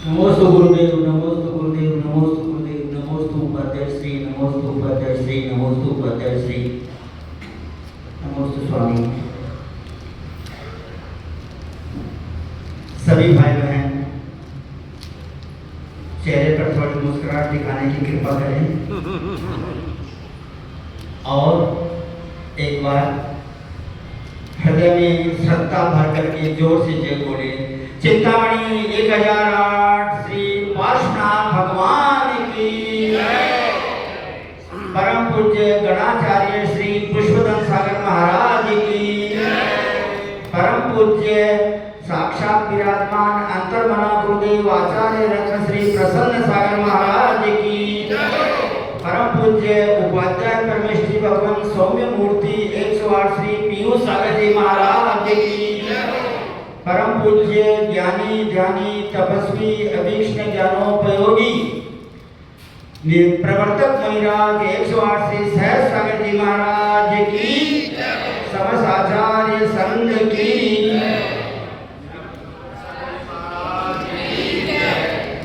नमोस्तु गुरुदेव, नमोस्तु गुरुदेव, नमोस्तु गुरुदेव, नमोस्तु उपाध्याय श्री, नमोस्तु उपाध्याय श्री, नमोस्तु उपाध्याय श्री, नमोस्तु स्वामी। सभी भाई बहन चेहरे पर थोड़ी मुस्कुराहट दिखाने की कृपा करें और एक बार हृदय में श्रद्धा भर करके जोर से जय बोले। चिंतामणि 1008 श्री पार्श्वनाथ भगवान की परम पूज्य गणाचार्य श्री पुष्पदन सागर महाराज की परम पूज्य साक्षात विराजमान अंतर्मना गुरुदेव आचार्य रत्न श्री प्रसन्न सागर महाराज की परम पूज्य उपाध्याय परमेश्वरी भगवान सौम्य मूर्ति 108 श्री पीयूष सागर जी महाराज की परम पूज्य ज्ञानी ध्यानी तपस्वी अभीष्ण ज्ञानोपयोगी प्रवर्तक महिराज 108 श्री सहज सागर जी महाराज की समस्त आचार्य संघ की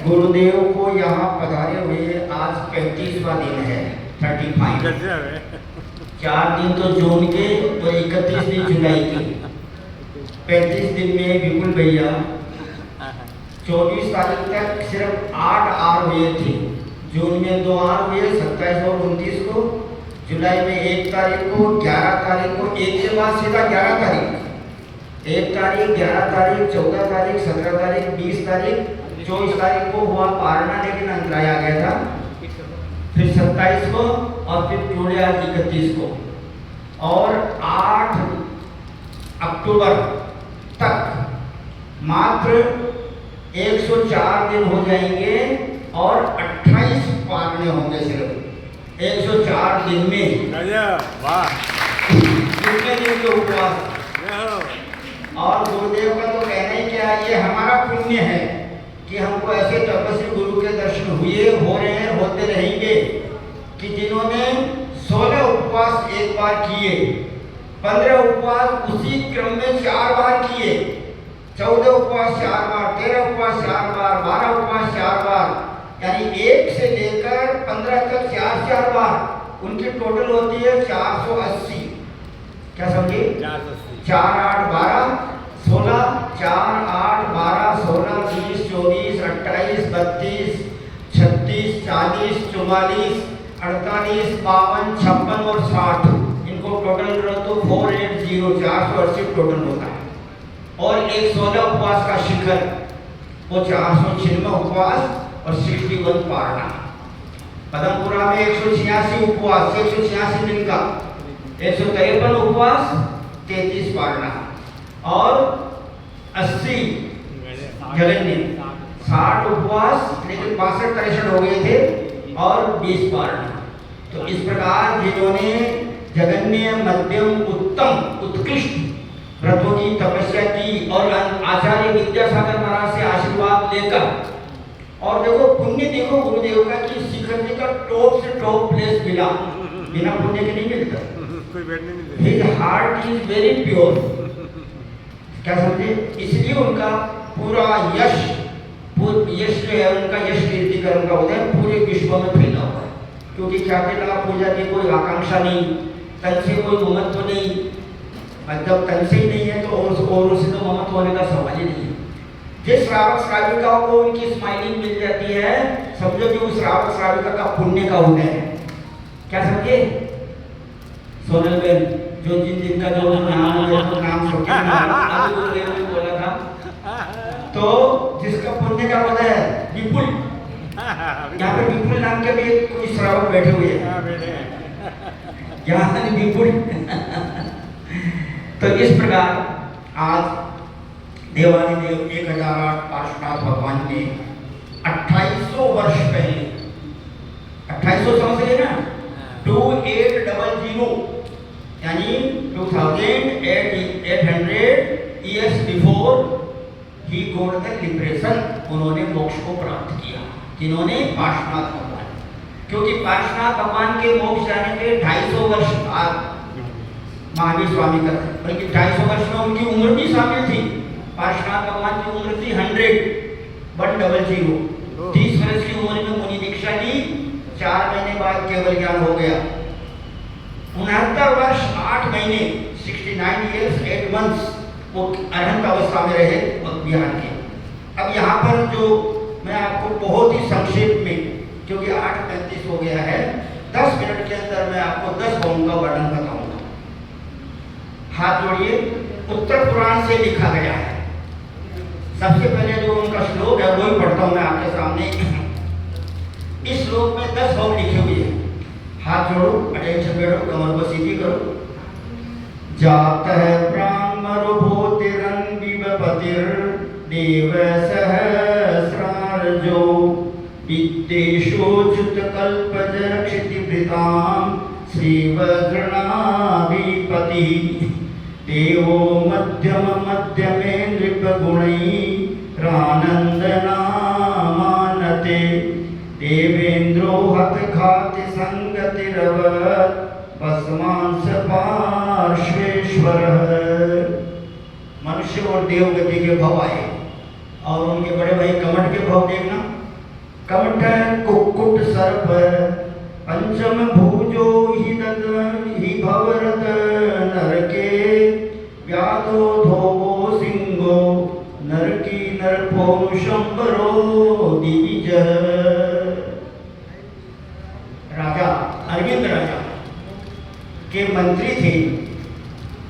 गुरुदेव को यहाँ पधारे हुए आज 35वां दिन है। 35 4 दिन तो जून के और 31 दिन जुलाई के। 35 दिन में विपुल भैया 24 तारीख तक सिर्फ 8 आर हुए थे। जून में 2 आर हुए 27 और 29 को, जुलाई में 1 तारीख को, 11 तारीख को, एक के बाद सीधा 11 तारीख, 1 तारीख, 11 तारीख, 14 तारीख, 17 तारीख, 20 तारीख, 24 तारीख को हुआ पारना, लेकिन अंतराय आ गया था। फिर 27 को और फिर जोड़े आज 31 को और 8 अक्टूबर तक मात्र 104 दिन हो जाएंगे और 28 पारने होंगे सिर्फ 104 दिन में। कितने दिन के उपवास और गुरुदेव का तो कहना ही क्या, ये हमारा पुण्य है कि हमको ऐसे तपस्वी गुरु के दर्शन हुए, हो रहे हैं, होते रहेंगे कि जिन्होंने 16 उपवास एक बार किए, 15 उपवास उसी क्रम में 4 बार किए, 14 उपवास 4 बार, 13 उपवास 4 बार, 12 उपवास 4 बार, यानी 1 से लेकर 15 तक 4 बार, उनकी टोटल होती है 480। क्या समझे? 4 8 12 16, 4 8 12 16 20 24 28 32 36 40 44 48 52 56 और 60, इनको टोटल करो तो 480 480 टोटल होता है। और एक 16 उपवास का शिखर, वो 496 उपवास और 61 पारना। पदमपुरा में 186 उपवास 186 दिन का, 153 उपवास 33 पारना और 80 जगन्य, 60 उपवास, लेकिन 62 63 हो गए थे और 20 पारना। तो इस प्रकार जिन्होंने जगन्य मध्यम उत्तम उत्कृष्ट व्रतों की तपस्या की और आचार्य विद्यासागर महाराज से आशीर्वाद लेकर, और देखो पुण्य देखो गुरुदेव का कि शिखर जी का टॉप से टॉप प्लेस मिला, बिना पुण्य के नहीं मिलता। His heart is very pure, क्या समझे? इसलिए उनका पूरा यश जो है उनका यश कीर्ति का उनका उदय पूरे विश्व में फैला हुआ है। क्योंकि क्या कहता, पूजा की कोई आकांक्षा नहीं, तन से कोई ममत्व नहीं, मतलब तन से ही नहीं है तो और उससे तो ममत्व होने का सवाल ही नहीं है। जिस श्रावक श्राविकाओं को उनकी स्माइलिंग मिल जाती है, समझो कि उस श्रावक श्राविका का पुण्य का उदय है। क्या समझे? सोनल बेन जो जिनका जो नाम गुरुदेव ने बोला था, तो जिसका पुण्य का उदय है विपुल, यहाँ पे विपुल नाम के भी एक कोई श्रावक बैठे हुए हैं, यहाँ विपुल तो इस प्रकार आज देवादिदेव 1008 पार्श्वनाथ भगवान ने 2800 वर्ष पहले, 2800 समझ गए ना, 2800 यानी 2800 years before he got the liberation, उन्होंने मोक्ष को प्राप्त किया। जिन्होंने पार्श्वनाथ भगवान, क्योंकि पार्श्वनाथ भगवान के मोक्ष जाने के 250 वर्ष बाद महावीर स्वामी का, बल्कि 250 वर्ष में उनकी उम्र भी शामिल थी। पार्श्वनाथ भगवान की उम्र थी 100, 100। 30 वर्ष की उम्र में मुनि दीक्षा ली, 4 महीने बाद केवल ज्ञान हो गया। 69 वर्ष 8 महीने 69 years 8 months वो अरहंत अवस्था में रहे बिहार के। अब यहाँ पर जो मैं आपको बहुत ही संक्षेप में, क्योंकि 8:35 हो गया है, 10 मिनट के अंदर मैं आपको 10 गौओं का वर्णन बताऊंगा। हाथ जोड़िए। उत्तर पुराण से लिखा गया है। सबसे पहले जो उनका श्लोक है वही पढ़ता हूं मैं आपके सामने। इस श्लोक में 10 गौ लिखे हुए हैं। हाथ जोड़ो, अटेंशन बैठो, कमर को सीधी करो। जात है प्राण मरुभूतिरन विपतिर देव सहस्रार्जो वित्तेषोच्युत कल्पजर क्षितिभृतां श्रीवज्रणाधिपति देवो मध्यम मध्यमे नृपगुणैरानन्दनामानते देवेन्द्रो हतघाति संगतिरवत् भस्मांस पार्श्वेश्वरः। मनुष्य और देवगति के भव आए और उनके बड़े भाई कमठ के भव देखना। कमठ कुक्कुट सर्प पंचम भुजो हि भवरत नरके व्याधो धोगो सिंहो नरकी नरपौरुषंबरो दिविज। राजा अरविंद राजा के मंत्री थे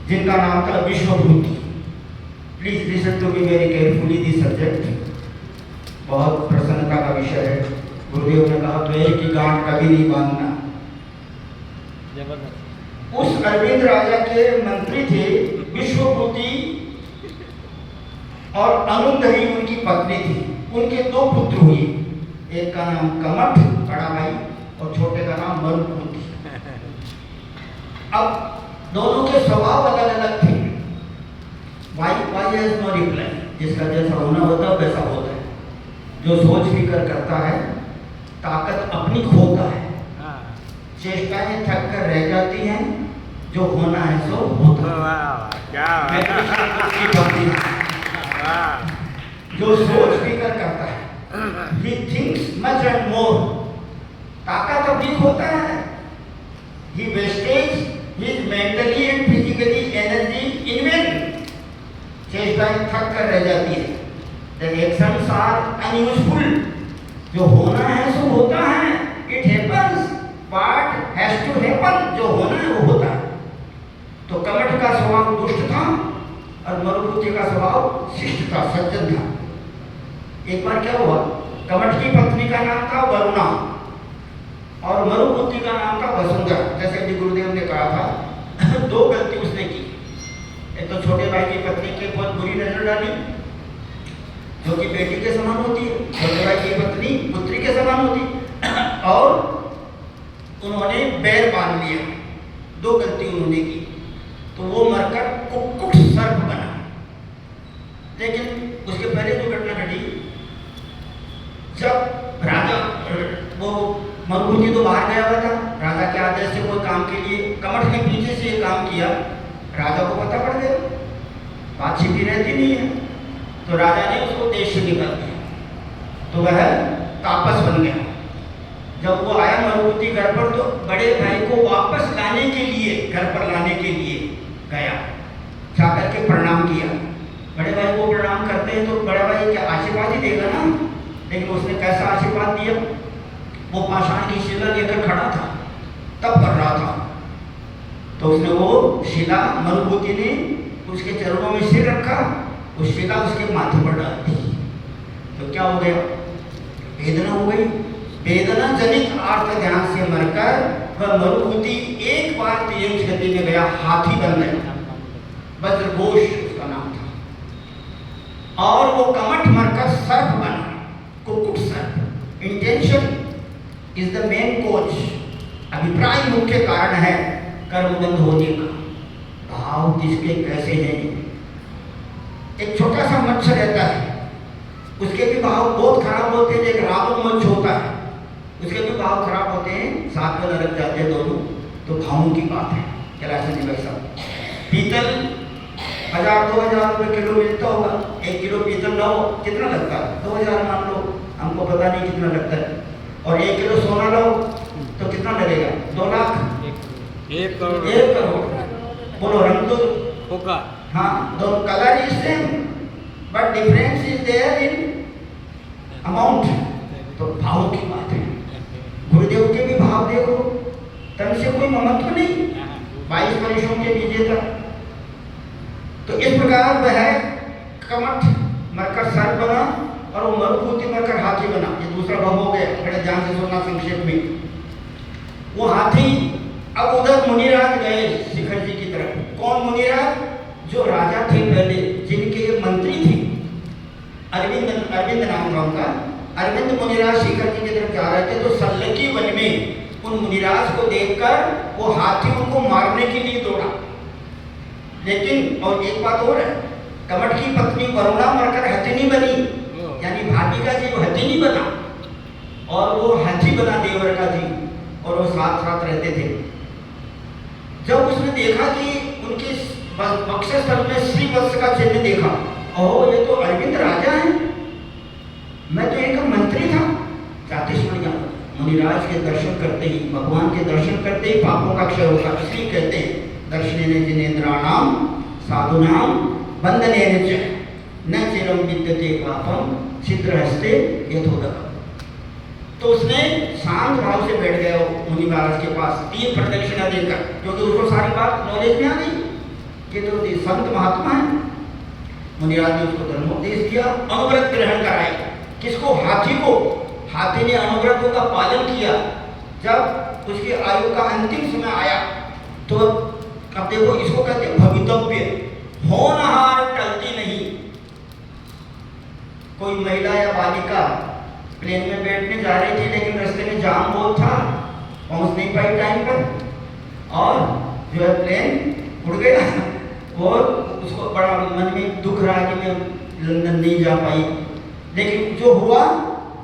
जिनका नाम था Vishwabhuti. Please listen to me very carefully this subject. बहुत प्रसन्नता का विषय है। गुरुदेव ने कहा पैर की गांठ कभी नहीं बांधना। उस अरविंद राजा के मंत्री थे विश्वभूति और अनुदही उनकी पत्नी थी। उनके 2 पुत्र हुए, एक का नाम कमठ बड़ा भाई और छोटे का नाम मरुभूति। अब दोनों के स्वभाव अलग अलग थे। Why has no reply. जिसका जैसा होना होता है वैसा होता है। जो सोच फिकर करता है ताकत अपनी खोता है, चेष्टाएं थक कर रह जाती हैं, जो होना है सो होता है। जो सोच फिकर करता है he thinks much and more, ताकत अपनी खोता है। he wastes his mentally and physically energy in vain, चेष्टाएं थक कर रह जाती है। The actions are unuseful, जो होना है सो होता है। It happens, what has to happen, जो होना है वो होता है। तो कमठ का स्वभाव दुष्ट था और मरुभूति का स्वभाव शिष्ट था, सज्जन था। एक बार क्या हुआ, कमठ की पत्नी का नाम था वरुणा और मरुभूति का नाम था वसुंधरा। जैसे कि गुरुदेव ने कहा था 2 गलती उसने की। एक तो छोटे भाई की पत्नी के बहुत बुरी नजर डाली, जो कि बेटी के समान होती है। छोटे भाई की पत्नी पुत्री के समान होती है। और उन्होंने बैर बांध लिया। 2 गलती उन्होंने की, तो वो मरकर कुक्कुट सर्प बना। लेकिन उसके पहले जो घटना घटी, जब राजा वो मरुभूति तो बाहर गया हुआ था राजा के आदेश से कोई काम के लिए, कमठ ने पीछे से ये काम किया, राजा को पता पड़ गया, बात छिपी रहती नहीं है। तो राजा ने उसको देश से निकाल दिया, तो वह तापस बन गया। जब वो आया मरुभूति घर पर, तो बड़े भाई को वापस लाने के लिए, घर पर लाने के लिए गया, जाकर के प्रणाम किया। बड़े भाई को प्रणाम करते हैं तो बड़ा भाई क्या आशीर्वाद ही देगा ना, लेकिन उसने कैसा आशीर्वाद दिया, वो पाषाण की शिला लेकर खड़ा था, तब कर रहा था। तो उसने वो शिला, मरुभूति ने उसके चरणों में सिर रखा, उस शिला उसके माथे पर डाल दी। तो क्या हो गया, वेदना हो गई। वेदना जनित आर्त ध्यान से मरकर वह मरुभूति एक बार तेज गति में गया, हाथी बन गया। वज्रघोष उसका नाम था। और वो कमठ मरकर सर्प बना, कुक्कुट सर्प। Intention is the main coach, अभिप्राय मुख्य कारण है कर्मबंध होने का। भाव किसके कैसे हैं। एक छोटा सा मच्छर रहता है, उसके भी भाव बहुत खराब होते हैं। एक रावण मच्छ होता है, उसके भी भाव खराब होते हैं, साथ में नरक जाते हैं दोनों। तो भावों की बात है। कैलाश जी भाई साहब, पीतल 1000-2000 रुपये किलो मिलता होगा। 1 किलो पीतल लाओ कितना लगता है? 2000 मान लो, हमको पता नहीं कितना लगता है। और 1 किलो सोना लाओ तो कितना लगेगा? 2 लाख, 1 करोड़। 1 करोड़। बोलो रंग तो होगा। हाँ, दोनों colour is same but difference is there in amount. तो भाव की बात है। गुरुदेव के भी भाव देखो, तन से कोई ममत्व नहीं, 22 वर्षों के नीचे था। तो इस प्रकार वह कमठ मरकर सर बना और वो मरुभूति मरकर हाथी बना। ये दूसरा भाव हो गया, बड़े ध्यान से सुनना संक्षेप में। वो हाथी अब उधर मुनिराज गए शिखर जी की तरफ। कौन मुनिराज? जो राजा थे पहले, जिनके मंत्री थे, अरविंद नाम था उनका। अरविंद मुनिराज शिखर जी की तरफ जा रहे थे, तो सल्लकी वन में उन मुनिराज को देखकर वो हाथी उनको मारने के लिए दौड़ा। लेकिन और एक बात और है, कमठ की पत्नी वरुणा मरकर हथिनी बनी, यानी भाभी का जी वो हथिनी बना और वो हाथी बना देवर का जी, और वो साथ साथ रहते थे। जब उसने देखा कि उनके वक्षस्थल में श्रीवत्स का चिन्ह देखा, ओह ये तो अरविंद राजा हैं, मैं तो इनका मंत्री था। जाति सुन गया। मुनिराज के दर्शन करते ही, भगवान के दर्शन करते ही पापों का क्षय होगा। इसलिए कहते हैं दर्शनेन जिनेन्द्राणाम साधुनाम बंधनेन च न चिरम विद्यते पापम छिद्रहस्ते यथोदकम्। तो उसने शांत भाव से बैठ गया मुनि महाराज के पास, 3 प्रदक्षिणा देकर, क्योंकि उसको सारी बात नॉलेज में आ गई कि तो संत महात्मा है। मुनिराज ने उसको धर्मोपदेश दिया, अनुव्रत ग्रहण कराए। किसको? हाथी को। हाथी ने अनुव्रतों का पालन किया। जब उसकी आयु का अंतिम समय आया तो अब देखो, इसको कहते हैं भवितव्य। होनहार टलती नहीं। कोई महिला या बालिका प्लेन में बैठने जा रही थी, लेकिन रास्ते में जाम बहुत था, पहुंच नहीं पाई टाइम पर, और जो है प्लेन उड़ गया। और उसको बड़ा मन में दुख रहा कि मैं लंदन नहीं जा पाई। लेकिन जो हुआ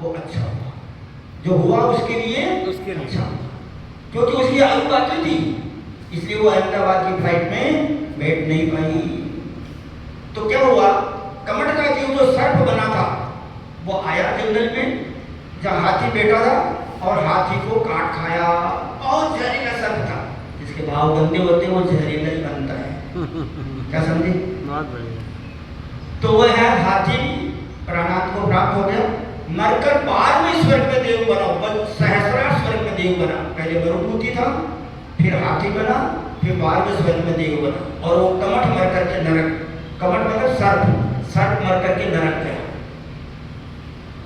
वो अच्छा हुआ, जो हुआ उसके लिए अच्छा हुआ, क्योंकि उसकी आयु बाकी थी, इसलिए वो अहमदाबाद की फ्लाइट में बैठ नहीं पाई। तो क्या हुआ? कमठ का जीव जो सर्प बना था वो आया जंगल में जहाँ हाथी बैठा था, और हाथी को काट खाया। बहुत जहरीला सर्प था, जिसके भाव गंदे होते हैं वो जहरीला ही बनता है। क्या समझे? बहुत बढ़िया। तो वह हाथी प्राणांत को प्राप्त हो गया, मरकर 12वें स्वर्ग में देव बना, सहस्रार स्वर्ग में देव बना। पहले मरुभूति था, फिर हाथी बना, फिर 12वें स्वर्ग में देव बना। और वो कमठ मर करके नरक, कमठ मतलब सर्प मर करके नरक गया।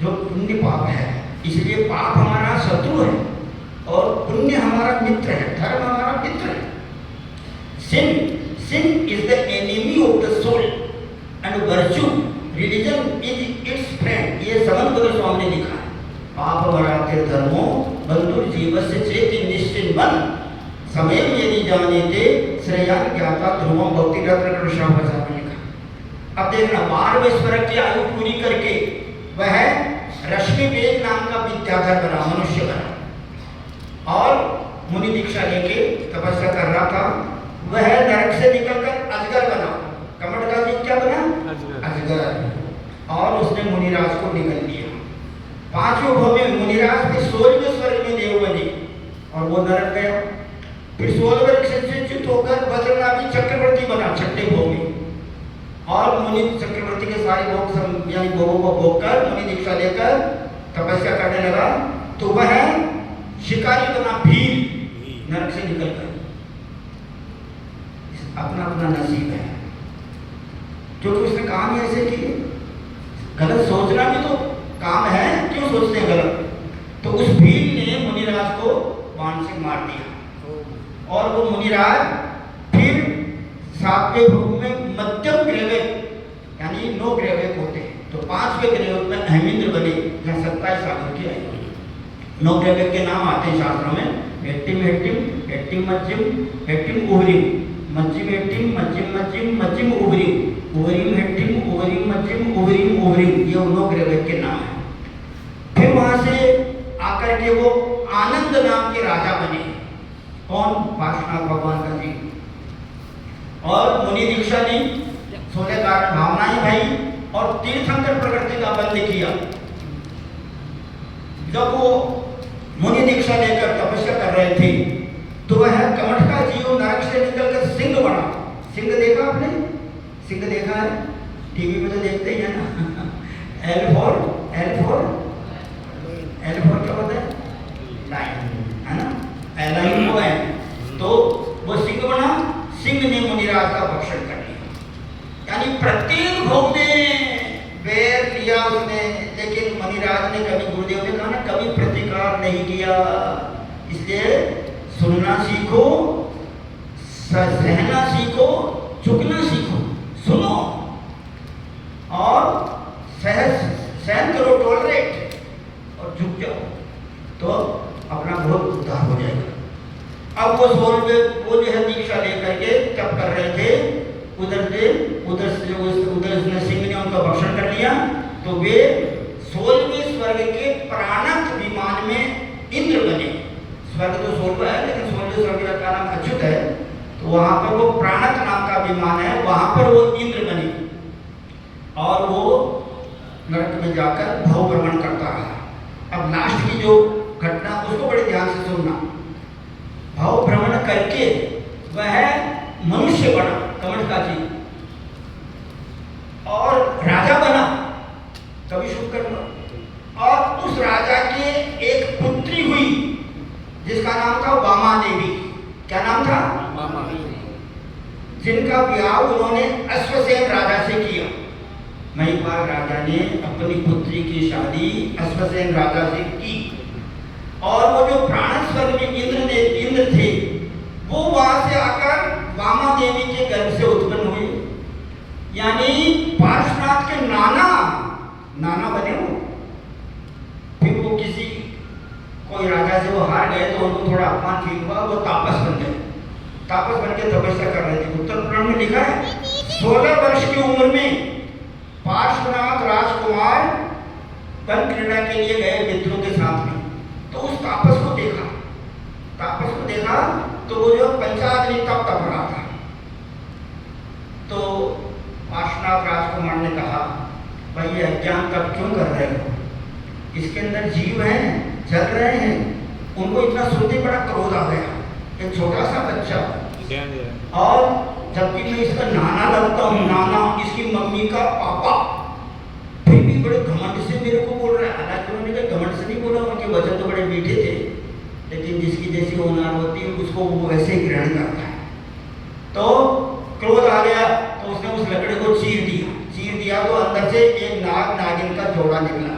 जो पुण्य पाप है, इसलिए पाप हमारा शत्रु है और पुण्य हमारा मित्र है, धर्म हमारा मित्र है। Sin is the enemy of the soul and virtue, religion is its friend। ये समन बदल स्वामी ने लिखा है। पाप मराते धर्मो बंधुर जीवस्य चेति निश्चिन्वन समयम यदि जानेते श्रेयान ज्ञाता ध्रुवम भक्ति रत्न कृष्ण प्रसाद ने लिखा। अब देखना, 12वें स्वर्ग की आयु पूरी करके वह रश्मि वेद नाम का विद्याधर बना, मनुष्य बना, और मुनि दीक्षा लेके तपस्या कर रहा था। वह नरक से निकलकर अजगर बना। कमठ का जीव क्या बना? अजगर। और उसने मुनिराज को निगल लिया। 5वें भव में मुनिराज के 16वें स्वर्ग में देव बने और वो नरक गया। फिर 16वें से च्युत होकर वज्रनाभि चक्रवर्ती बना 6ठे भव में, और मुनि चक्रवर्ती के सारे भोग यानी भोगों को भोग कर मुनि दीक्षा लेकर तपस्या करने लगा। तो वह शिकारी बना, भील, नरक से निकलकर। अपना अपना नसीब है, क्योंकि उसने काम ही ऐसे किए। गलत सोचना भी तो काम है, क्यों सोचते हैं गलत? तो उस भील ने मुनिराज को बाण से मार दिया, और वो मुनिराज फिर 7वें भव में मध्यम ग्रेवेक, यानी 9 ग्रेवेक होते हैं, तो 5वें ग्रेवेक में अहमिंद्र बने, जहाँ 27 सागर की आयु। 9 ग्रेवेक के नाम आते हैं शास्त्रों में, हेट्टिम हेट्टिम, हेट्टिम मज्जिम, हेट्टिम उहरिम, मज्जिम हेट्टिम, मज्जिम मज्जिम, मज्जिम उहरिम, उहरिम हेट्टिम, उहरिम मज्जिम, उहरिम उहरिम, ये 9 ग्रेवेक के नाम है। फिर वहां से आकर के वो आनंद नाम के राजा बने। कौन? पार्श्वनाथ भगवान का जी। और मुनि दीक्षा ली, 16 कारण भावनाएं भाई और तीर्थंकर प्रकृति का बंद किया। जब वो मुनि दीक्षा लेकर तपस्या कर रहे थे तो वह कमठ का जीव नरक से निकलकर सिंह बना। सिंह देखा आपने? सिंह देखा है? टीवी में तो देखते ही है ना। एल फॉर क्या होता है? लाइन, है ना? लाइन वो है। तो वो सिंह बना। सिंह ने मुनिराज का भक्षण कर लिया। यानी प्रत्येक भोग में वैर लिया उसने, लेकिन मुनिराज ने कभी, गुरुदेव ने कहा ना, कभी प्रतिकार नहीं किया। इसलिए सुनना सीखो, सहना सीखो, झुकना सीखो। सुनो और सहन करो, टॉलरेट, और झुक जाओ तो अपना बहुत उद्धार हो जाएगा। अब वो सोल में वो जो है दीक्षा लेकर के तप कर रहे थे, उधर से सिंह ने उनका भक्षण कर लिया। तो वे 16वें स्वर्ग के प्राणक विमान में इंद्र बने। स्वर्ग तो 16वां है, लेकिन 16वें स्वर्ग का नाम अच्युत है, तो वहां पर वो प्राणक नाम का विमान है, वहां पर वो इंद्र बने और वो नरक में जाकर भव भ्रमण करता रहा। अब लास्ट की जो घटना उसको बड़े ध्यान से सुनना। भव भ्रमण करके वह मनुष्य बना, कमठ का जीव, और राजा बना, कभी शुभ कर्म। और उस राजा के एक पुत्री हुई जिसका नाम था वामा देवी। क्या नाम था? वामा। जिनका विवाह उन्होंने अश्वसेन राजा से किया। महिपाल राजा ने अपनी पुत्री की शादी अश्वसेन राजा से की। और वो जो प्राण स्वर्ग में इंद्र थे, वो वहां से आकर वामा देवी के गर्भ से उत्पन्न हुए। यानी पार्श्वनाथ के नाना बने हो। फिर वो किसी कोई राजा से वो हार गए तो उनको थोड़ा अपमान फील हुआ, वो तापस बन गए। तापस बन के तपस्या कर रहे थे। उत्तर पुराण में लिखा है 16 वर्ष की उम्र में पार्श्वनाथ राजकुमार वन क्रीड़ा के लिए गए मित्रों के साथ में। तो उस तापस को देखा तो वो जो पंचाग्नि तप रहा था। तो पार्श्वनाथ राजकुमार ने कहा, भाई ये अज्ञान तप क्यों कर रहे हो? इसके अंदर जीव हैं, चल रहे हैं। उनको इतना सुनते बड़ा क्रोध आ गया। एक छोटा सा बच्चा, और जबकि मैं इसका नाना लगता हूँ, नाना इसकी मम्मी का पापा, फिर भी बड़े घमंड से मेरे को बोल रहा है। हालांकि उन्होंने कहा घमंड से नहीं बोला, उनके वचन तो बड़े मीठे थे, लेकिन जिसकी जैसी होनार होती है उसको वो वैसे ही ग्रहण करता है। तो क्रोध आ गया तो उसने उस लकड़े को चीर दिया तो अंदर से एक नाग नागिन का जोड़ा निकला।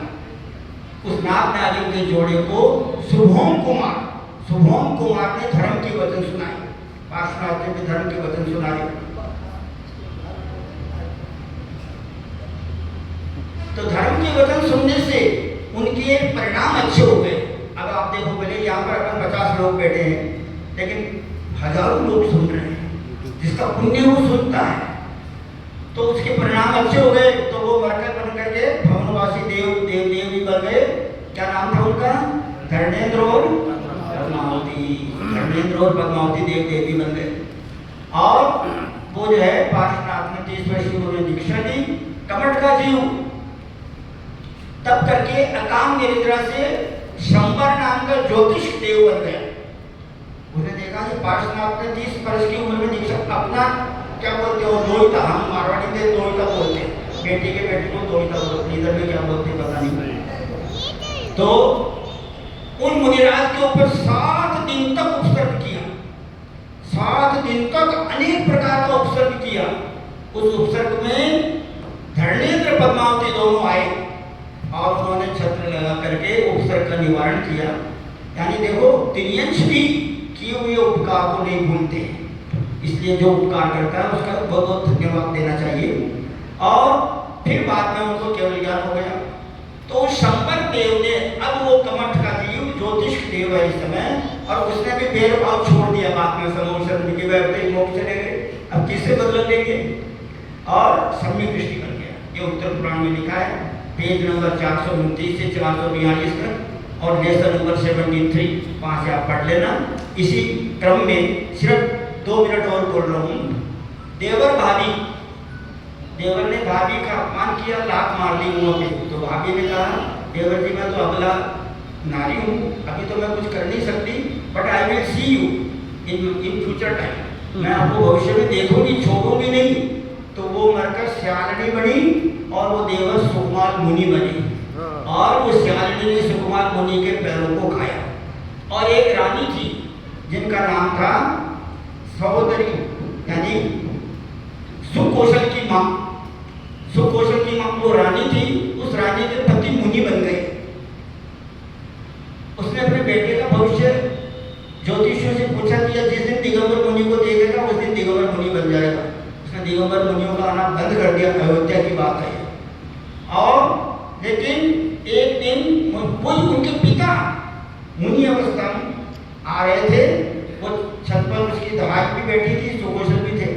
उस नाग नागिन के जोड़े को शुभोम कुमार ने धर्म के वचन सुनाए। पार्श्वनाथ ने भी धर्म के वचन सुनाए। तो धर्म के वचन सुनने से उनके परिणाम अच्छे हो गए। अब आप देखो, भले यहाँ पर अपन 50 लोग बैठे हैं, लेकिन हजारों लोग सुन रहे हैं। जिसका पुण्य वो सुनता है तो उसके परिणाम अच्छे हो गए। तो वो मरकर बन करके भवनवासी देव भी बन गए। क्या नाम था उनका? धर्मेंद्र और पद्मावती देवी बन गए। और वो जो है पार्श्वनाथ ने 30 वर्ष की उम्र में दीक्षा दी। कमठ का जीव तब करके अकाम निद्रा से शंबर नाम का ज्योतिष देव बन गया। उसने देखा कि पार्श्वनाथ ने 30 वर्ष की उम्र में दीक्षा, अपना क्या बोलते हो, दोहिता, हम मारवाड़ी में दोहिता बोलते हैं, बेटी के बेटे को दोहिता बोलते हैं, इधर में क्या बोलते हैं पता नहीं। तो उन मुनिराज के ऊपर 7 दिन तक उपसर्ग किया। 7 दिन तक अनेक प्रकार का उपसर्ग किया। उस उपसर्ग में धर्मेंद्र पद्मावती दोनों आए और उन्होंने छत्र लगा करके उपसर्ग का निवारण किया। यानी देखो, त्रियंश भी किए हुए उपकार को नहीं भूलते, इसलिए जो उपकार करता है उसका बहुत बहुत धन्यवाद देना चाहिए। और फिर बाद में उनको केवल ज्ञान हो गया। तो शंकर देव ने, अब वो कमठ का जीव ज्योतिष देव है इस समय, और उसने भी भेदभाव छोड़ दिया। बाद में समोशन की वैसे मोक्ष चले गए, अब किससे बदल लेंगे, और सम्यक दृष्टि बन गया। ये उत्तर पुराण में लिखा है, पेज नंबर 429 से 442 तक, और लेसन नंबर 73, वहां से आप पढ़ लेना। इसी क्रम में सिर्फ 2 मिनट और बोल रहा हूँ। देवर भाभी देवर ने भाभी का अपमान किया, लात मार ली मुंह पे। तो भाभी ने कहा देवर जी मैं तो अबला नारी हूँ, अभी तो मैं कुछ कर नहीं सकती, but I will see you in future time, मैं आपको भविष्य में देखूंगी, छोड़ूंगी नहीं। तो वो मरकर श्यालिनी बनी और वो देवर सुकुमार मुनि बने, और वो श्यालिनी ने सुकुमार मुनि के पैरों को खाया। और एक रानी थी जिनका नाम था सहोदरी, यानी सुकौशल की माँ। सुकौशल की माँ वो रानी थी, उस रानी के पति मुनि बन गए। उसने अपने बेटे का भविष्य ज्योतिषियों से पूछा कि जिस दिन दिगंबर मुनि को देखेगा उस दिन दिगंबर मुनि बन जाएगा। उसने दिगंबर मुनियों का आना बंद कर दिया, अयोध्या की बात है। और लेकिन एक दिन वही उनके पिता मुनि अवस्था में आ रहे थे, वो छत पर उसकी दहाई भी बैठी थी, सुकौशल भी थे।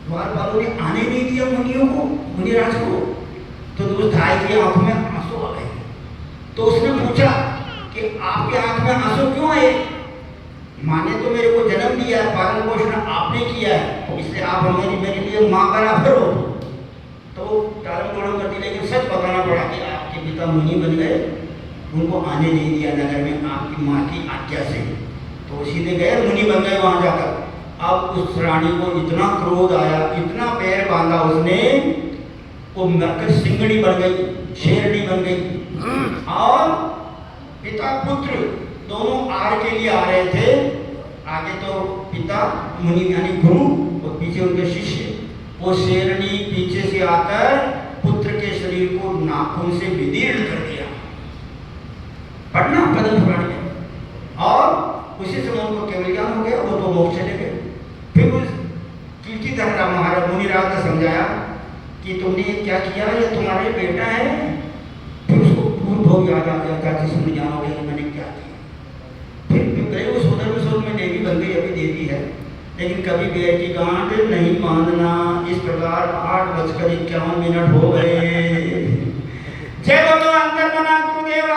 द्वार वालों ने आने नहीं दिया मुनियों को, मुनिराज को। तो उस धाई की आंखों में आंसू आ गए। तो उसने पूछा कि आपके आंख में आंसू क्यों आए? माँ ने तो मेरे को जन्म दिया, पालन पोषण आपने किया है, इसलिए आप हमारी मेरे लिए माँ बराबर हो। तो टालम टोलम कर दी, लेकिन सच बताना पड़ा कि आपके पिता मुनि बन गए, उनको आने नहीं दिया नगर में आपकी माँ की आज्ञा से। तो सीधे गए, मुनि बन गए वहां जाकर। अब उस रानी को इतना क्रोध आया, इतना पैर बांधा उसने, वो मरकर सिंगड़ी बन गई, शेरनी बन गई। और पिता पुत्र दोनों आर के लिए आ रहे थे। आगे तो पिता मुनि यानी गुरु और पीछे उनके शिष्य। वो शेरनी पीछे से आकर पुत्र के शरीर को नाखून से विदीर्ण कर दिया, पढ़ना पद्म पुराण में। और उसी समय उनको केवल ज्ञान हो गया, वो तो मोक्ष चले गए। फिर उस कीर्तिधर महाराज मुनिराज ने समझाया कि तुमने ये क्या किया, ये तुम्हारे बेटा है। फिर उसको पूर्ण भोग याद आ गया, क्या समझ जानोगे मैंने क्या किया। फिर गए वो सोदर में देवी बन गई, अभी देवी है, लेकिन कभी बेर की गांठ नहीं बांधना। इस प्रकार 8:51 हो गए। जय भगवान गुरुदेव।